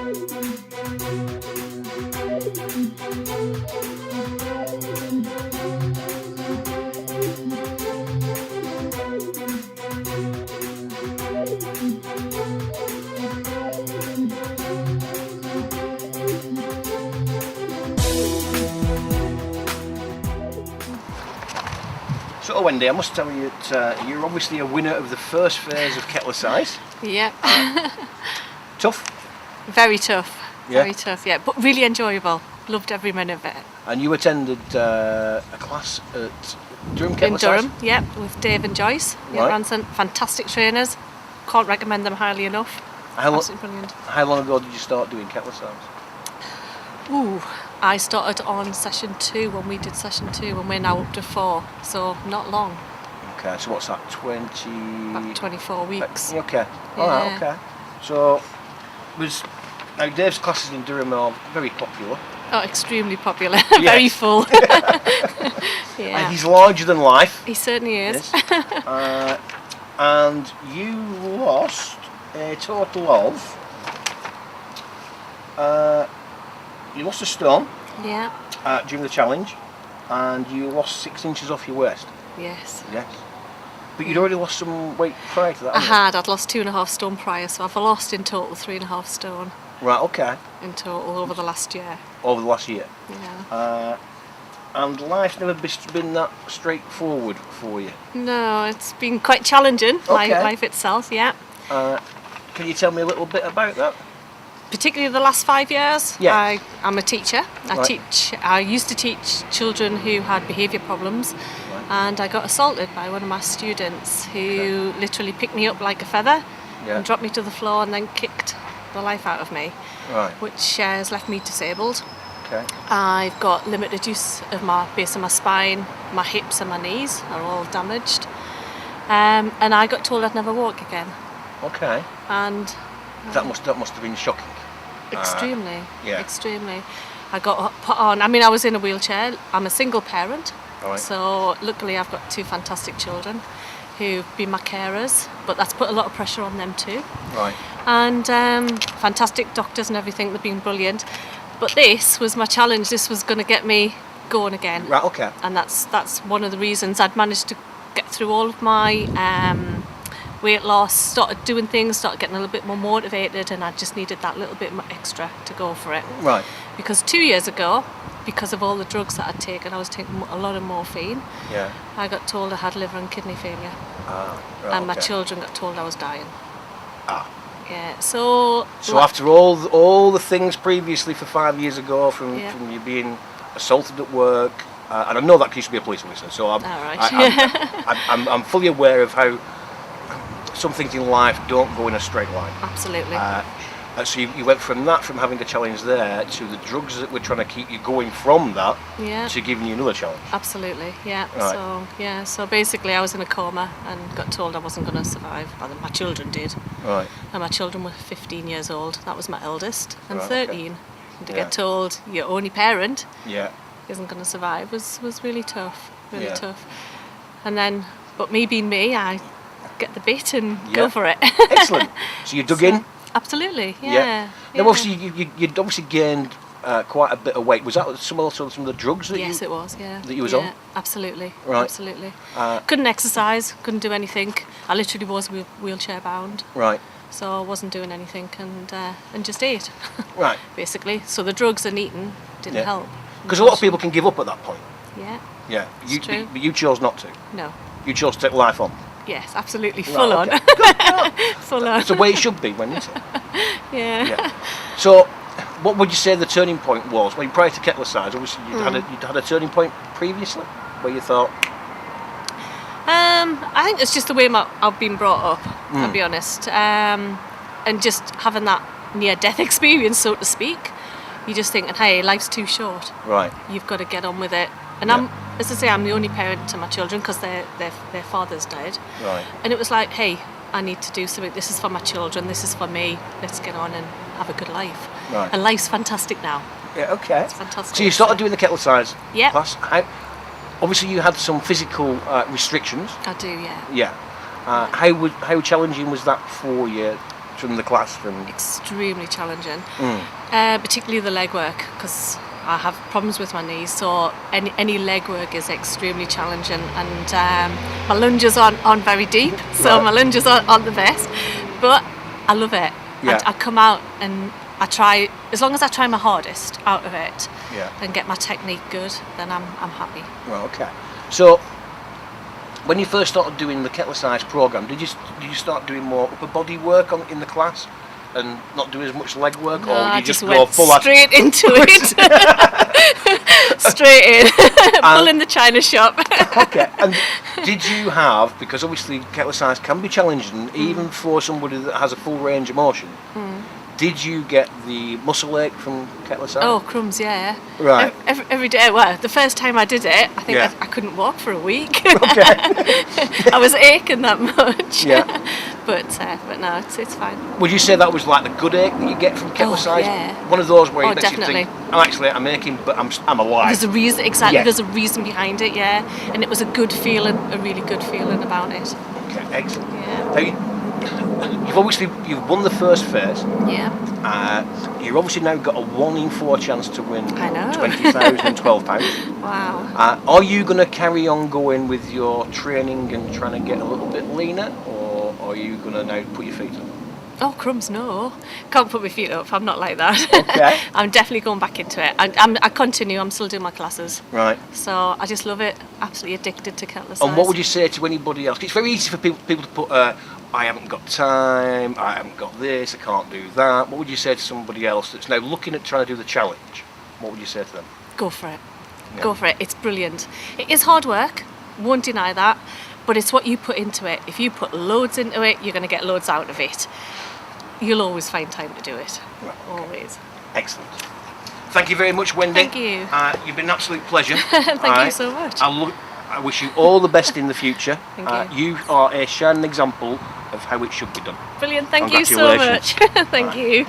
So Wendy, I must tell you that you're obviously a winner of the first phase of Kettlercise. Yep. Tough? Very tough. Yeah. Very tough, yeah. But really enjoyable. Loved every minute of it. And you attended a class at Durham In Kettlercise? Durham, yep, with Dave and Joyce. Yeah, Right. Ranson. Fantastic trainers. Can't recommend them highly enough. Absolutely brilliant. How long ago did you start doing Kettlercise? Ooh, I started on session 2 when we did session 2 and we're now up to 4. So not long. Okay, so what's that, About 24 weeks. Okay, Yeah. alright, okay. So, now Dave's classes in Durham are very popular. Oh, extremely popular. Yes. Very full. And Yeah. he's larger than life. He certainly is. Yes. And you lost a total of... you lost a stone Yeah. during the challenge, and you lost 6 inches off your waist. Yes. Yes. But you'd already lost some weight prior to that, I hadn't you? had. I'd lost 2.5 stone prior, so I've lost in total 3.5 stone Right, okay. in total over the last year. Over the last year. Yeah. And life's never been that straightforward for you. No, it's been quite challenging. Okay. Life itself, yeah. Can you tell me a little bit about that? Particularly the last 5 years. Yeah. I'm a teacher. Right. I used to teach children who had behaviour problems, and I got assaulted by one of my students who literally picked me up like a feather and dropped me to the floor and then kicked the life out of me, Right. which has left me disabled. Okay. I've got limited use of my base of my spine, my hips and my knees are all damaged, and I got told I'd never walk again, Okay. and That must have been shocking. extremely, yeah. extremely. I got put on. I mean, I was in a wheelchair. I'm a single parent, Right. so luckily I've got 2 fantastic children who've been my carers, but that's put a lot of pressure on them too. Right. And fantastic doctors and everything, they've been brilliant. But this was my challenge. This was going to get me going again. Right, okay. And that's one of the reasons I'd managed to get through all of my weight loss, started doing things, started getting a little bit more motivated, and I just needed that little bit extra to go for it. Right. Because 2 years ago, because of all the drugs that I'd taken, I was taking a lot of morphine. Yeah. I got told I had liver and kidney failure, Right, and my okay. children got told I was dying. Ah. Yeah. So After all the things previously for 5 years ago, from you being assaulted at work, and I know that 'cause you used to be a police officer, so I'm fully aware of how some things in life don't go in a straight line. Absolutely. So you went from having a challenge there, to the drugs that were trying to keep you going from that, to giving you another challenge. Absolutely, yeah. Right. So basically I was in a coma and got told I wasn't going to survive. Well, my children did. Right. And my children were 15 years old. That was my eldest. And Right, okay. 13. And to Yeah. get told your only parent Yeah. isn't going to survive was really tough. Really Yeah. tough. And then, but me being me, I get the bit and Yeah. go for it. Excellent. So you dug in? Absolutely, yeah. Now, obviously, you'd obviously gained quite a bit of weight. Was that some of the drugs that Yes, it was, yeah. that you was yeah, on? Absolutely, Right. absolutely. Couldn't exercise, couldn't do anything. I literally was wheelchair bound, Right. so I wasn't doing anything and just ate, Right. basically. So the drugs and eating didn't Yeah. help. Because a lot of people can give up at that point. Yeah, Yeah. It's true. But you chose not to. no. You chose to take life on. Yes, absolutely, Right, full okay. on. Full on. It's the way it should be, when isn't it? Yeah. Yeah. So, what would you say the turning point was? When prior to Kettlercise, obviously you'd had a turning point previously, where you thought, I think it's just the way I've been brought up, I'll be honest. And just having that near-death experience, so to speak, you're just thinking, hey, life's too short. right, You've got to get on with it. And Yeah. as I say, I'm the only parent to my children because their fathers died. right, And it was like, hey, I need to do something. This is for my children. This is for me. Let's get on and have a good life. Right. And life's fantastic now. yeah, okay. It's fantastic. So you started doing the Kettlercise Yeah. class. Obviously, you had some physical restrictions. I do, yeah. Yeah. How challenging was that for you from the class? Extremely challenging, particularly the leg work, because I have problems with my knees, so any leg work is extremely challenging, and my lunges aren't very deep, so my lunges aren't the best, but I love it. I come out and I try, as long as I try my hardest out of it and get my technique good, then I'm happy. Well, okay. So when you first started doing the Kettlercise program, did you start doing more upper body work in the class and not do as much leg work, no, or did you I just went go full straight into it? Straight in, pulling the china shop. Okay. And did you have, because obviously Kettlercise can be challenging even for somebody that has a full range of motion, did you get the muscle ache from Kettlercise? Oh, crumbs, yeah. Right. Every day. Well, the first time I did it, I think I couldn't walk for a week. Okay. I was aching that much. Yeah. But no, it's fine. Would you say that was like the good ache that you get from Kettlercise? Yeah. One of those where it makes definitely. you think, I'm aching, but I'm alive. There's a reason, exactly. Yeah. There's a reason behind it, and it was a good feeling, a really good feeling about it. Okay, excellent. Yeah. Now, you've won the first phase. Yeah. You've obviously now got a 1 in 4 chance to win £20,000 and £12. Wow. Are you going to carry on going with your training and trying to get a little bit leaner, or are you going to now put your feet up? Oh, crumbs, no. Can't put my feet up. I'm not like that. Okay. I'm definitely going back into it. I continue. I'm still doing my classes. Right. So I just love it. Absolutely addicted to Kettlercise. And what would you say to anybody else? It's very easy for people to put, I haven't got time, I haven't got this, I can't do that. What would you say to somebody else that's now looking at trying to do the challenge? What would you say to them? Go for it. Yeah. Go for it. It's brilliant. It is hard work. Won't deny that. But it's what you put into it. If you put loads into it, you're going to get loads out of it. You'll always find time to do it. Right, okay. Always. Excellent. Thank you very much, Wendy. Thank you. You've been an absolute pleasure. Thank you so much. I wish you all the best in the future. Thank you. You are a shining example of how it should be done. Brilliant. Thank you so much. Thank you.